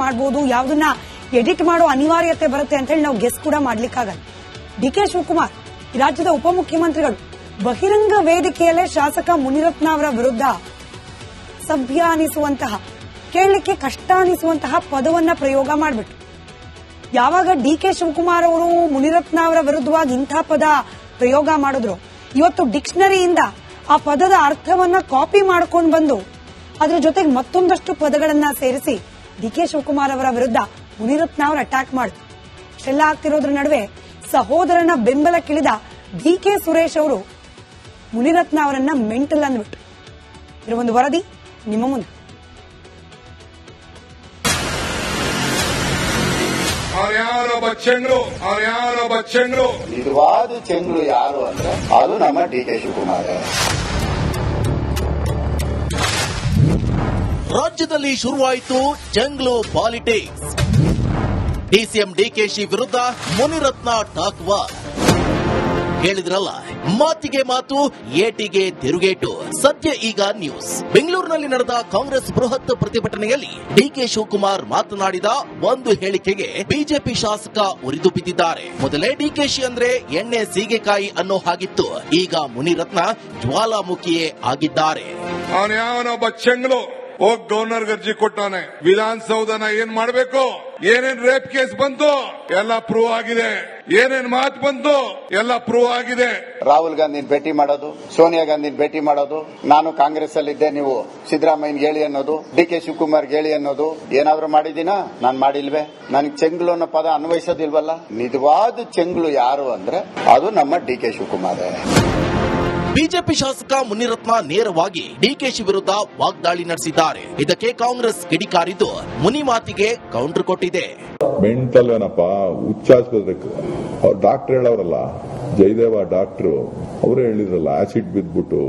ಮಾಡಬಹುದು, ಯಾವ್ದನ್ನ ಎಡಿಟ್ ಮಾಡೋ ಅನಿವಾರ್ಯತೆ ಬರುತ್ತೆ ಅಂತ ಹೇಳಿ ನಾವು ಗೆಸ್ ಕೂಡ ಮಾಡ್ಲಿಕ್ಕಾಗಲ್ಲ. ಡಿಕೆ ಶಿವಕುಮಾರ್ ಈ ರಾಜ್ಯದ ಉಪಮುಖ್ಯಮಂತ್ರಿಗಳು ಬಹಿರಂಗ ವೇದಿಕೆಯಲ್ಲೇ ಶಾಸಕ ಮುನಿರತ್ನ ಅವರ ವಿರುದ್ಧ ಸಭ್ಯ ಅನಿಸುವಂತಹ, ಕೇಳಲಿಕ್ಕೆ ಕಷ್ಟ ಅನಿಸುವಂತಹ ಪದವನ್ನ ಪ್ರಯೋಗ ಮಾಡಿಬಿಟ್ರು. ಯಾವಾಗ ಡಿಕೆ ಶಿವಕುಮಾರ್ ಅವರು ಮುನಿರತ್ನ ಅವರ ವಿರುದ್ಧವಾಗಿ ಇಂಥ ಪದ ಪ್ರಯೋಗ ಮಾಡಿದ್ರು, ಇವತ್ತು ಡಿಕ್ಷನರಿಯಿಂದ ಆ ಪದದ ಅರ್ಥವನ್ನ ಕಾಪಿ ಮಾಡ್ಕೊಂಡು ಬಂದು ಅದ್ರ ಜೊತೆಗೆ ಮತ್ತೊಂದಷ್ಟು ಪದಗಳನ್ನ ಸೇರಿಸಿ ಡಿಕೆ ಶಿವಕುಮಾರ್ ಅವರ ವಿರುದ್ಧ ಮುನಿರತ್ನ ಅವರು ಅಟ್ಯಾಕ್ ಮಾಡಿದ್ರು. ಇಷ್ಟೆಲ್ಲ ಆಗ್ತಿರೋದ್ರ ನಡುವೆ ಸಹೋದರನ ಬೆಂಬಲಕ್ಕಿಳಿದ ಡಿಕೆ ಸುರೇಶ್ ಅವರು ಮುನಿರತ್ನ ಅವರನ್ನ ಮೆಂಟಲ್ ಅಂದ್ಬಿಟ್ರು. ಇದರ ಒಂದು ವರದಿ ನಿಮ್ಮ ಮುಂದೆ. ನಿಜವಾದ ಚೆಂಗಳು ಯಾರು ಅಂದ್ರೆ ಅದು ನಮ್ಮ ಡಿಕೆ ಶಿವಕುಮಾರ್. ರಾಜ್ಯದಲ್ಲಿ ಶುರುವಾಯಿತು ಜಂಗ್ಲು ಪಾಲಿಟಿಕ್ಸ್. ಡಿಸಿಎಂ ಡಿಕೆಶಿ ವಿರುದ್ಧ ಮುನಿರತ್ನ ಟಾಕ್ ವಾರ್. ಹೇಳಿದ್ರಲ್ಲ, ಮಾತಿಗೆ ಮಾತು, ಏಟಿಗೆ ತಿರುಗೇಟು. ಸದ್ಯ ಈಗ ನ್ಯೂಸ್. ಬೆಂಗಳೂರಿನಲ್ಲಿ ನಡೆದ ಕಾಂಗ್ರೆಸ್ ಬೃಹತ್ ಪ್ರತಿಭಟನೆಯಲ್ಲಿ ಡಿಕೆ ಶಿವಕುಮಾರ್ ಮಾತನಾಡಿದ ಒಂದು ಹೇಳಿಕೆಗೆ ಬಿಜೆಪಿ ಶಾಸಕ ಉರಿದು ಬಿದ್ದಿದ್ದಾರೆ. ಮೊದಲೇ ಡಿಕೆಶಿ ಅಂದ್ರೆ ಎಣ್ಣೆ ಸೀಗೆಕಾಯಿ ಅನ್ನೋ ಹಾಗಿತ್ತು, ಈಗ ಮುನಿರತ್ನ ಜ್ವಾಲಾಮುಖಿಯೇ ಆಗಿದ್ದಾರೆ. ಅವನೊಬ್ಬ ಚೆಂಗ್ಳು ಹೋಗ್ ಗವರ್ನರ್ ಅರ್ಜಿ ಕೊಟ್ಟವನೆ, ವಿಧಾನಸೌಧನ ಏನ್ ಮಾಡಬೇಕು, ಏನೇನ್ ರೇಪ್ ಕೇಸ್ ಬಂತು ಎಲ್ಲ ಪ್ರೂವ್ ಆಗಿದೆ, ಏನೇನ್ ಮಾತು ಬಂತು ಎಲ್ಲ ಪ್ರೂವ್ ಆಗಿದೆ. ರಾಹುಲ್ ಗಾಂಧಿನ ಭೇಟಿ ಮಾಡೋದು, ಸೋನಿಯಾ ಗಾಂಧಿನ ಭೇಟಿ ಮಾಡೋದು, ನಾನು ಕಾಂಗ್ರೆಸ್ ಅಲ್ಲಿದ್ದೆ ನೀವು ಸಿದ್ದರಾಮಯ್ಯಗೆ ಹೇಳಿ ಅನ್ನೋದು, ಡಿಕೆ ಶಿವಕುಮಾರ್ಗೆ ಹೇಳಿ ಅನ್ನೋದು, ಏನಾದ್ರೂ ಮಾಡಿದೀನಾ? ನಾನ್ ಮಾಡಿಲ್ವೇ? ನನಗೆ ಚೆಂಗ್ಳು ಅನ್ನೋ ಪದ ಅನ್ವಯಿಸೋದಿಲ್ವಲ್ಲ. ನಿಜವಾದ ಚೆಂಗ್ಳು ಯಾರು ಅಂದ್ರೆ ಅದು ನಮ್ಮ ಡಿಕೆ ಶಿವಕುಮಾರ್. ಬಿಜೆಪಿ ಶಾಸಕ ಮುನಿರತ್ನ ನೇರವಾಗಿ ಡಿಕೆಶಿ ವಿರುದ್ಧ ವಾಗ್ದಾಳಿ ನಡೆಸಿದ್ದಾರೆ. ಇದಕ್ಕೆ ಕಾಂಗ್ರೆಸ್ ಕಿಡಿಕಾರಿದ್ದು ಮುನಿ ಮಾತಿಗೆ ಕೌಂಟರ್ ಕೊಟ್ಟಿದೆ. ಮೆಂಟಲ್ ಏನಪ್ಪ, ಹುಚ್ಚಾಸ್ಪತ್ರೆ ಡಾಕ್ಟರ್ ಹೇಳವ್ರಲ್ಲ, ಜಯದೇವ ಡಾಕ್ಟರ್ ಅವರೇ ಹೇಳಿದ್ರಲ್ಲ, ಆಸಿಡ್ ಬಿದ್ಬಿಟ್ಟು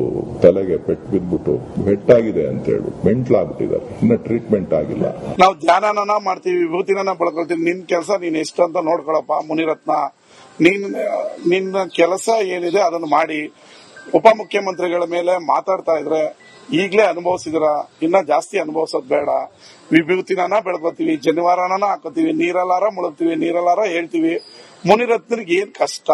ತಲೆಗೆ ಪೆಟ್ಟು ಬಿದ್ಬಿಟ್ಟು ಪೆಟ್ಟಾಗಿದೆ ಅಂತ ಹೇಳ್ಬಿಟ್ಟು ಮೆಂಟಲ್ ಆಗ್ಬಿಟ್ಟಿದ್ದಾರೆ. ಇನ್ನ ಟ್ರೀಟ್ಮೆಂಟ್ ಆಗಿಲ್ಲ. ನಾವು ಧ್ಯಾನನ ಮಾಡ್ತೀವಿ, ವಿಭೂತಿನ ಬಳಕೊಳ್ತೀವಿ. ನಿನ್ ಕೆಲಸ ನೀನ್ ಎಷ್ಟು ಅಂತ ನೋಡ್ಕೊಳಪ್ಪ ಮುನಿರತ್ನ. ನಿನ್ನ ಕೆಲಸ ಏನಿದೆ ಅದನ್ನು ಮಾಡಿ. ಉಪಮುಖ್ಯಮಂತ್ರಿಗಳ ಮೇಲೆ ಮಾತಾಡ್ತಾ ಇದ್ರೆ ಈಗಲೇ ಅನುಭವಿಸಿದ್ರ, ಇನ್ನ ಜಾಸ್ತಿ ಅನುಭವಿಸೋದ್ ಬೇಡ. ವಿಭೂತಿನ ಬೆಳ್ಕೋತೀವಿ, ಜನಿವಾರನ ಹಾಕೋತೀವಿ, ನೀರಲ್ಲಾರ ಮುಳುಗ್ತೀವಿ, ನೀರಲ್ಲಾರ ಹೇಳ್ತೀವಿ. ಮುನಿರತ್ನರಿಗೆ ಏನ್ ಕಷ್ಟ.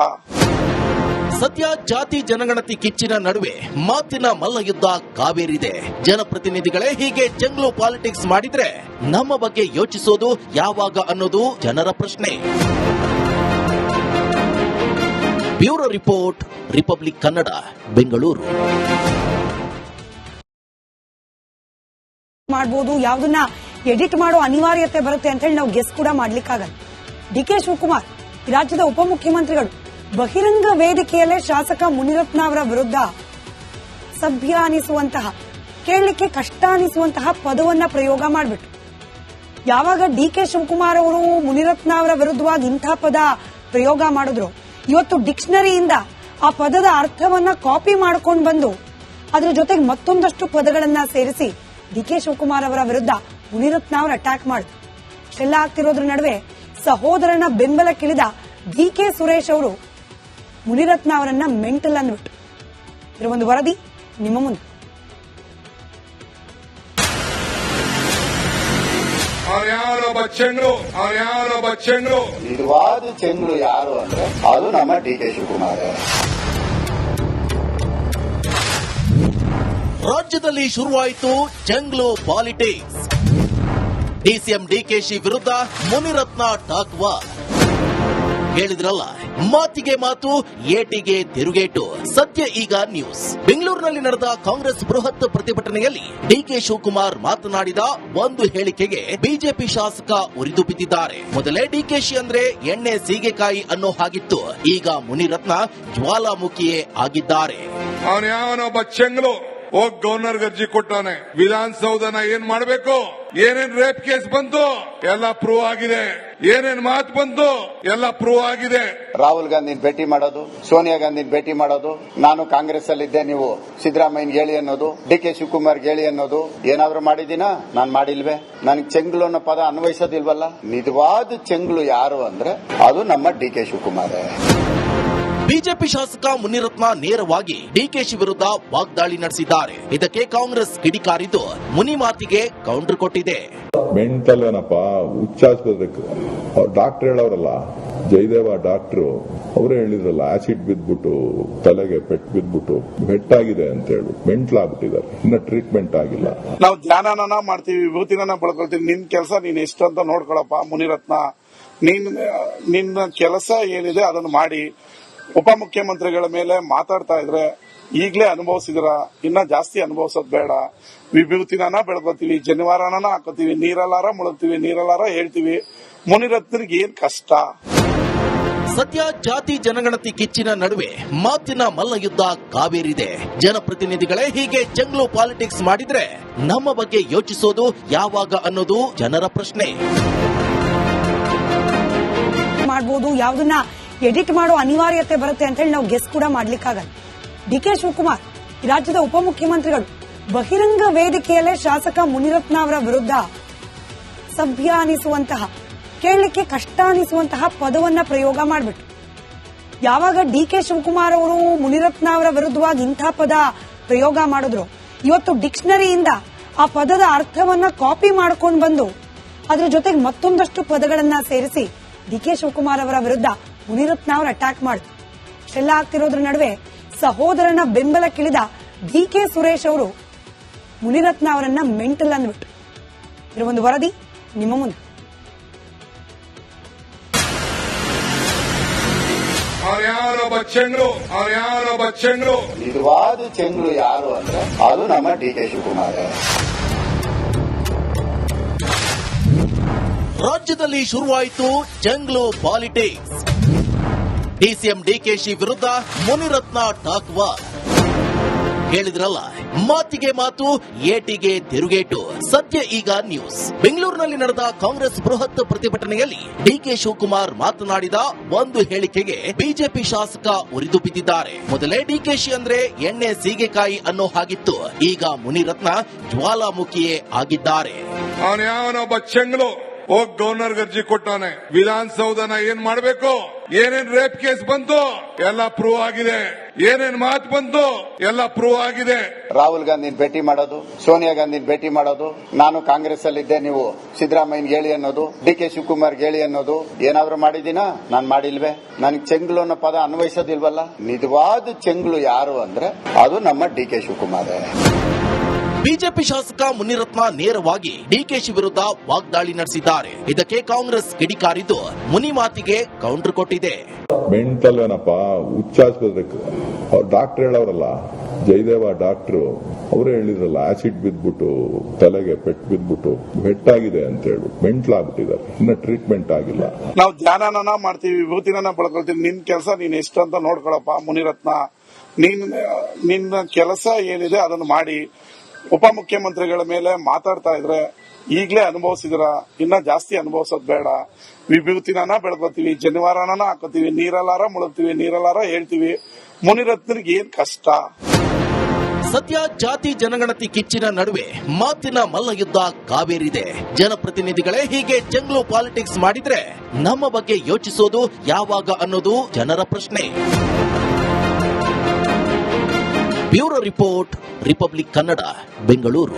ಸದ್ಯ ಜಾತಿ ಜನಗಣತಿ ಕಿಚ್ಚಿನ ನಡುವೆ ಮಾತಿನ ಮಲ್ಲಯುದ್ಧ ಕಾವೇರಿದೆ. ಜನಪ್ರತಿನಿಧಿಗಳೇ ಹೀಗೆ ಜಂಗ್ಲು ಪಾಲಿಟಿಕ್ಸ್ ಮಾಡಿದ್ರೆ ನಮ್ಮ ಬಗ್ಗೆ ಯೋಚಿಸೋದು ಯಾವಾಗ ಅನ್ನೋದು ಜನರ ಪ್ರಶ್ನೆ. Bureau report, republic Kannada, Bengaluru. ಮಾಡಬಹುದು, ಯಾವ್ದನ್ನ ಎಡಿಟ್ ಮಾಡೋ ಅನಿವಾರ್ಯತೆ ಬರುತ್ತೆ ಅಂತ ಹೇಳಿ ನಾವು ಗೆಸ್ ಕೂಡ ಮಾಡ್ಲಿಕ್ಕಾಗಲ್ಲ. ಡಿಕೆ ಶಿವಕುಮಾರ್ ಈ ರಾಜ್ಯದ ಉಪಮುಖ್ಯಮಂತ್ರಿಗಳು ಬಹಿರಂಗ ವೇದಿಕೆಯಲ್ಲೇ ಶಾಸಕ ಮುನಿರತ್ನ ಅವರ ವಿರುದ್ಧ ಸಭ್ಯ ಅನಿಸುವಂತಹ, ಕೇಳಲಿಕ್ಕೆ ಕಷ್ಟ ಅನಿಸುವಂತಹ ಪದವನ್ನ ಪ್ರಯೋಗ ಮಾಡಿಬಿಟ್ರು. ಯಾವಾಗ ಡಿಕೆ ಶಿವಕುಮಾರ್ ಅವರು ಮುನಿರತ್ನ ಅವರ ವಿರುದ್ಧವಾಗಿ ಇಂಥ ಪದ ಪ್ರಯೋಗ ಮಾಡಿದ್ರು, ಇವತ್ತು ಡಿಕ್ಷನರಿಯಿಂದ ಆ ಪದದ ಅರ್ಥವನ್ನ ಕಾಪಿ ಮಾಡ್ಕೊಂಡು ಬಂದು ಅದ್ರ ಜೊತೆಗೆ ಮತ್ತೊಂದಷ್ಟು ಪದಗಳನ್ನ ಸೇರಿಸಿ ಡಿಕೆ ಶಿವಕುಮಾರ್ ಅವರ ವಿರುದ್ಧ ಮುನಿರತ್ನ ಅವರು ಅಟ್ಯಾಕ್ ಮಾಡಿದ್ರು. ಇಷ್ಟೆಲ್ಲ ಆಗ್ತಿರೋದ್ರ ನಡುವೆ ಸಹೋದರನ ಬೆಂಬಲಕ್ಕಿಳಿದ ಡಿಕೆ ಸುರೇಶ್ ಅವರು ಮುನಿರತ್ನ ಅವರನ್ನ ಮೆಂಟಲ್ ಅಂದ್ಬಿಟ್ರು. ಇದರ ಒಂದು ವರದಿ ನಿಮ್ಮ ಮುಂದೆ. ನಿಜವಾದ ಚೆಂಗ್ಳು ಯಾರು ಅಂದ್ರೆ ಅದು ನಮ್ಮ ಡಿಕೆ ಶಿವಕುಮಾರ್. ರಾಜ್ಯದಲ್ಲಿ ಶುರುವಾಯಿತು ಜಂಗ್ಲು ಪಾಲಿಟಿಕ್ಸ್. ಡಿಸಿಎಂ ಡಿಕೆಶಿ ವಿರುದ್ಧ ಮುನಿರತ್ನ ಟಾಕ್ ವಾರ್. ಹೇಳಿದ್ರಲ್ಲ, ಮಾತಿಗೆ ಮಾತು, ಏಟಿಗೆ ತಿರುಗೇಟು. ಸದ್ಯ ಈಗ ನ್ಯೂಸ್. ಬೆಂಗಳೂರಿನಲ್ಲಿ ನಡೆದ ಕಾಂಗ್ರೆಸ್ ಬೃಹತ್ ಪ್ರತಿಭಟನೆಯಲ್ಲಿ ಡಿಕೆ ಶಿವಕುಮಾರ್ ಮಾತನಾಡಿದ ಒಂದು ಹೇಳಿಕೆಗೆ ಬಿಜೆಪಿ ಶಾಸಕ ಉರಿದು ಬಿದ್ದಿದ್ದಾರೆ. ಮೊದಲೇ ಡಿಕೆಶಿ ಅಂದ್ರೆ ಎಣ್ಣೆ ಸೀಗೆಕಾಯಿ ಅನ್ನೋ ಹಾಗಿತ್ತು, ಈಗ ಮುನಿರತ್ನ ಜ್ವಾಲಾಮುಖಿಯೇ ಆಗಿದ್ದಾರೆ. ಅವನೊಬ್ಬ ಚೆಂಗ್ಳು ಹೋಗ್ ಗವರ್ನರ್ ಅರ್ಜಿ ಕೊಟ್ಟವನೆ, ವಿಧಾನಸೌಧನ ಏನ್ ಮಾಡಬೇಕು, ಏನೇನ್ ರೇಪ್ ಕೇಸ್ ಬಂತು ಎಲ್ಲ ಪ್ರೂವ್ ಆಗಿದೆ, ಏನೇನ್ ಮಾತು ಬಂತು ಎಲ್ಲ ಪ್ರೂವ್ ಆಗಿದೆ. ರಾಹುಲ್ ಗಾಂಧಿನ ಭೇಟಿ ಮಾಡೋದು, ಸೋನಿಯಾ ಗಾಂಧಿನ ಭೇಟಿ ಮಾಡೋದು, ನಾನು ಕಾಂಗ್ರೆಸ್ ಅಲ್ಲಿದ್ದೆ ನೀವು ಸಿದ್ದರಾಮಯ್ಯಗೆ ಹೇಳಿ ಅನ್ನೋದು, ಡಿಕೆ ಶಿವಕುಮಾರ್ಗೆ ಹೇಳಿ ಅನ್ನೋದು, ಏನಾದ್ರೂ ಮಾಡಿದೀನಾ? ನಾನ್ ಮಾಡಿಲ್ವೇ? ನನಗೆ ಚೆಂಗ್ಳು ಅನ್ನೋ ಪದ ಅನ್ವಯಿಸೋದಿಲ್ವಲ್ಲ. ನಿಜವಾದ ಚೆಂಗ್ಳು ಯಾರು ಅಂದ್ರೆ ಅದು ನಮ್ಮ ಡಿಕೆ ಶಿವಕುಮಾರ್. ಬಿಜೆಪಿ ಶಾಸಕ ಮುನಿರತ್ನ ನೇರವಾಗಿ ಡಿಕೆಶಿ ವಿರುದ್ಧ ವಾಗ್ದಾಳಿ ನಡೆಸಿದ್ದಾರೆ. ಇದಕ್ಕೆ ಕಾಂಗ್ರೆಸ್ ಕಿಡಿಕಾರಿದ್ದು ಮುನಿ ಮಾತಿಗೆ ಕೌಂಟರ್ ಕೊಟ್ಟಿದೆ. ಮೆಂಟಲ್ ಏನಪ್ಪ, ಹುಚ್ಚಾಸ್ಪತ್ರೆ ಡಾಕ್ಟರ್ ಹೇಳೋರಲ್ಲ, ಜಯದೇವ ಡಾಕ್ಟ್ರು ಅವರೇ ಹೇಳಿದ್ರಲ್ಲ, ಆಸಿಡ್ ಬಿದ್ಬಿಟ್ಟು ತಲೆಗೆ ಪೆಟ್ಟು ಬಿದ್ಬಿಟ್ಟು ಹೆಟ್ಟಾಗಿದೆ ಅಂತ ಹೇಳಿ ಮೆಂಟಲ್ ಆಗ್ಬಿಟ್ಟಿದ್ದಾರೆ. ಇನ್ನ ಟ್ರೀಟ್ಮೆಂಟ್ ಆಗಿಲ್ಲ. ನಾವು ಧ್ಯಾನನ ಮಾಡ್ತೀವಿ, ವಿಭೂತಿನ ಬಳಕೊಳ್ತೀವಿ. ನಿನ್ ಕೆಲಸ ನೀನ್ ಎಷ್ಟು ಅಂತ ನೋಡ್ಕೊಳಪ್ಪ ಮುನಿರತ್ನ. ನಿನ್ನ ಕೆಲಸ ಏನಿದೆ ಅದನ್ನು ಮಾಡಿ. ಉಪಮುಖ್ಯಮಂತ್ರಿಗಳ ಮೇಲೆ ಮಾತಾಡ್ತಾ ಇದ್ರೆ ಈಗಲೇ ಅನುಭವಿಸಿದ್ರ, ಇನ್ನ ಜಾಸ್ತಿ ಅನುಭವಿಸೋದ್ ಬೇಡ. ವಿಭೂತಿನ ಬೆಳ್ಕೊತೀವಿ, ಜನಿವಾರನ ಹಾಕೋತೀವಿ, ನೀರಲ್ಲಾರ ಮುಳುಗ್ತೀವಿ, ನೀರಲ್ಲಾರ ಹೇಳ್ತೀವಿ. ಮುನಿರತ್ನರಿಗೆ ಏನ್ ಕಷ್ಟ. ಸದ್ಯ ಜಾತಿ ಜನಗಣತಿ ಕಿಚ್ಚಿನ ನಡುವೆ ಮಾತಿನ ಮಲ್ಲಯುದ್ಧ ಕಾವೇರಿದೆ. ಜನಪ್ರತಿನಿಧಿಗಳೇ ಹೀಗೆ ಜಂಗ್ಲು ಪಾಲಿಟಿಕ್ಸ್ ಮಾಡಿದ್ರೆ ನಮ್ಮ ಬಗ್ಗೆ ಯೋಚಿಸೋದು ಯಾವಾಗ ಅನ್ನೋದು ಜನರ ಪ್ರಶ್ನೆ. ಮಾಡಬಹುದು, ಯಾವ್ದನ್ನ ಎಡಿಟ್ ಮಾಡೋ ಅನಿವಾರ್ಯತೆ ಬರುತ್ತೆ ಅಂತ ಹೇಳಿ ನಾವು ಗೆಸ್ ಕೂಡ ಮಾಡ್ಲಿಕ್ಕಾಗಲ್ಲ. ಡಿಕೆ ಶಿವಕುಮಾರ್, ರಾಜ್ಯದ ಉಪಮುಖ್ಯಮಂತ್ರಿಗಳು ಬಹಿರಂಗ ವೇದಿಕೆಯಲ್ಲೇ ಶಾಸಕ ಮುನಿರತ್ನ ಅವರ ವಿರುದ್ಧ ಸಭ್ಯ ಅನಿಸುವಂತಹ, ಕೇಳಲಿಕ್ಕೆ ಕಷ್ಟ ಅನಿಸುವಂತಹ ಪದವನ್ನ ಪ್ರಯೋಗ ಮಾಡಿಬಿಟ್ರು. ಯಾವಾಗ ಡಿಕೆ ಶಿವಕುಮಾರ್ ಅವರು ಮುನಿರತ್ನ ಅವರ ವಿರುದ್ಧವಾಗಿ ಇಂಥ ಪದ ಪ್ರಯೋಗ ಮಾಡಿದ್ರು, ಇವತ್ತು ಡಿಕ್ಷನರಿಯಿಂದ ಆ ಪದದ ಅರ್ಥವನ್ನ ಕಾಪಿ ಮಾಡ್ಕೊಂಡು ಬಂದು ಅದ್ರ ಜೊತೆಗೆ ಮತ್ತೊಂದಷ್ಟು ಪದಗಳನ್ನ ಸೇರಿಸಿ ಡಿಕೆ ಶಿವಕುಮಾರ್ ಅವರ ವಿರುದ್ಧ ಮುನಿರತ್ನ ಅವರು ಅಟ್ಯಾಕ್ ಮಾಡಿದ್ರು. ಇಷ್ಟೆಲ್ಲ ಆಗ್ತಿರೋದ್ರ ನಡುವೆ ಸಹೋದರನ ಬೆಂಬಲಕ್ಕಿಳಿದ ಡಿಕೆ ಸುರೇಶ್ ಅವರು ಮುನಿರತ್ನ ಅವರನ್ನ ಮೆಂಟಲ್ ಅಂದ್ಬಿಟ್ರು. ಇದರ ಒಂದು ವರದಿ ನಿಮ್ಮ ಮುಂದೆ. ನಿಜವಾದ ಚೆಂಗ್ಳು ಯಾರು ಅಂದ್ರೆ ಅದು ನಮ್ಮ ಡಿಕೆ ಶಿವಕುಮಾರ್. ರಾಜ್ಯದಲ್ಲಿ ಶುರುವಾಯಿತು ಜಂಗ್ಲು ಪಾಲಿಟಿಕ್ಸ್. ಡಿಸಿಎಂ ಡಿಕೆಶಿ ವಿರುದ್ಧ ಮುನಿರತ್ನ ಟಾಕ್ ವಾರ್. ಹೇಳಿದ್ರಲ್ಲ, ಮಾತಿಗೆ ಮಾತು, ಏಟಿಗೆ ತಿರುಗೇಟು. ಸದ್ಯ ಈಗ ನ್ಯೂಸ್. ಬೆಂಗಳೂರಿನಲ್ಲಿ ನಡೆದ ಕಾಂಗ್ರೆಸ್ ಬೃಹತ್ ಪ್ರತಿಭಟನೆಯಲ್ಲಿ ಡಿಕೆ ಶಿವಕುಮಾರ್ ಮಾತನಾಡಿದ ಒಂದು ಹೇಳಿಕೆಗೆ ಬಿಜೆಪಿ ಶಾಸಕ ಉರಿದು ಬಿದ್ದಿದ್ದಾರೆ. ಮೊದಲೇ ಡಿಕೆಶಿ ಅಂದ್ರೆ ಎಣ್ಣೆ ಸೀಗೆಕಾಯಿ ಅನ್ನೋ ಹಾಗಿತ್ತು. ಈಗ ಮುನಿರತ್ನ ಜ್ವಾಲಾಮುಖಿಯೇ ಆಗಿದ್ದಾರೆ. ಅವನೊಬ್ಬ ಚೆಂಗ್ಳು ಹೋಗ್ ಗವರ್ನರ್ ಅರ್ಜಿ ಕೊಟ್ಟಾನೆ. ವಿಧಾನಸೌಧನ ಏನ್ ಮಾಡ್ಬೇಕು, ಏನೇನ್ ರೇಪ್ ಕೇಸ್ ಬಂತು ಎಲ್ಲ ಪ್ರೂವ್ ಆಗಿದೆ, ಏನೇನ್ ಮಾತು ಬಂತು ಎಲ್ಲ ಪ್ರೂವ್ ಆಗಿದೆ. ರಾಹುಲ್ ಗಾಂಧಿನ ಭೇಟಿ ಮಾಡೋದು, ಸೋನಿಯಾ ಗಾಂಧಿನ ಭೇಟಿ ಮಾಡೋದು, ನಾನು ಕಾಂಗ್ರೆಸ್ ಅಲ್ಲಿ ಇದ್ದೆ ನೀವು ಸಿದ್ದರಾಮಯ್ಯ ಹೇಳಿ ಅನ್ನೋದು, ಡಿಕೆ ಶಿವಕುಮಾರ್ ಹೇಳಿ ಅನ್ನೋದು ಏನಾದ್ರು ಮಾಡಿದೀನಾ? ನಾನ್ ಮಾಡಿಲ್ವೇ? ನನಗೆ ಚೆಂಗ್ಳು ಅನ್ನೋ ಪದ ಅನ್ವಯಿಸೋದಿಲ್ವಲ್ಲ. ನಿಜವಾದ ಚೆಂಗ್ಳು ಯಾರು ಅಂದ್ರೆ ಅದು ನಮ್ಮ ಡಿಕೆ ಶಿವಕುಮಾರ್. ಬಿಜೆಪಿ ಶಾಸಕ ಮುನಿರತ್ನ ನೇರವಾಗಿ ಡಿಕೆಶಿ ವಿರುದ್ಧ ವಾಗ್ದಾಳಿ ನಡೆಸಿದ್ದಾರೆ. ಇದಕ್ಕೆ ಕಾಂಗ್ರೆಸ್ ಕಿಡಿಕಾರಿದ್ದು ಮುನಿ ಮಾತಿಗೆ ಕೌಂಟರ್ ಕೊಟ್ಟಿದೆ. ಮೆಂಟಲ್ ಏನಪ್ಪ, ಹುಚ್ಚಾಸ್ಪತ್ರೆ ಡಾಕ್ಟರ್ ಹೇಳೋರಲ್ಲ, ಜಯದೇವ ಡಾಕ್ಟ್ರು ಅವರೇ ಹೇಳಿದ್ರಲ್ಲ, ಆಸಿಡ್ ಬಿದ್ಬಿಟ್ಟು ತಲೆಗೆ ಪೆಟ್ಟು ಬಿದ್ಬಿಟ್ಟು ಹೆಟ್ಟಾಗಿದೆ ಅಂತ ಹೇಳಿ ಮೆಂಟಲ್ ಆಗ್ಬಿಟ್ಟಿದ್ದಾರೆ. ಇನ್ನ ಟ್ರೀಟ್ಮೆಂಟ್ ಆಗಿಲ್ಲ. ನಾವು ಧ್ಯಾನನ ಮಾಡ್ತೀವಿ, ವಿಭೂತಿನ ಬಳಕೊಳ್ತೀವಿ. ನಿನ್ ಕೆಲಸ ನೀನ್ ಎಷ್ಟು ಅಂತ ನೋಡ್ಕೊಳಪ್ಪ ಮುನಿರತ್ನ. ನಿನ್ನ ಕೆಲಸ ಏನಿದೆ ಅದನ್ನು ಮಾಡಿ. ಉಪಮುಖ್ಯಮಂತ್ರಿಗಳ ಮೇಲೆ ಮಾತಾಡ್ತಾ ಇದ್ರೆ ಈಗಲೇ ಅನುಭವಿಸಿದ್ರ, ಇನ್ನ ಜಾಸ್ತಿ ಅನುಭವಿಸೋದ್ ಬೇಡ. ವಿಭೂತಿನ ಬೆಳ್ಕೊತೀವಿ, ಜನಿವಾರನ ಹಾಕೋತೀವಿ, ನೀರಲ್ಲಾರ ಮುಳುಗ್ತೀವಿ, ನೀರಲ್ಲಾರ ಹೇಳ್ತೀವಿ. ಮುನಿರತ್ನರಿಗೆ ಏನ್ ಕಷ್ಟ. ಸದ್ಯ ಜಾತಿ ಜನಗಣತಿ ಕಿಚ್ಚಿನ ನಡುವೆ ಮಾತಿನ ಮಲ್ಲಯುದ್ಧ ಕಾವೇರಿದೆ. ಜನಪ್ರತಿನಿಧಿಗಳೇ ಹೀಗೆ ಜಂಗ್ಲು ಪಾಲಿಟಿಕ್ಸ್ ಮಾಡಿದ್ರೆ ನಮ್ಮ ಬಗ್ಗೆ ಯೋಚಿಸೋದು ಯಾವಾಗ ಅನ್ನೋದು ಜನರ ಪ್ರಶ್ನೆ. Bureau report, republic Kannada, Bengaluru.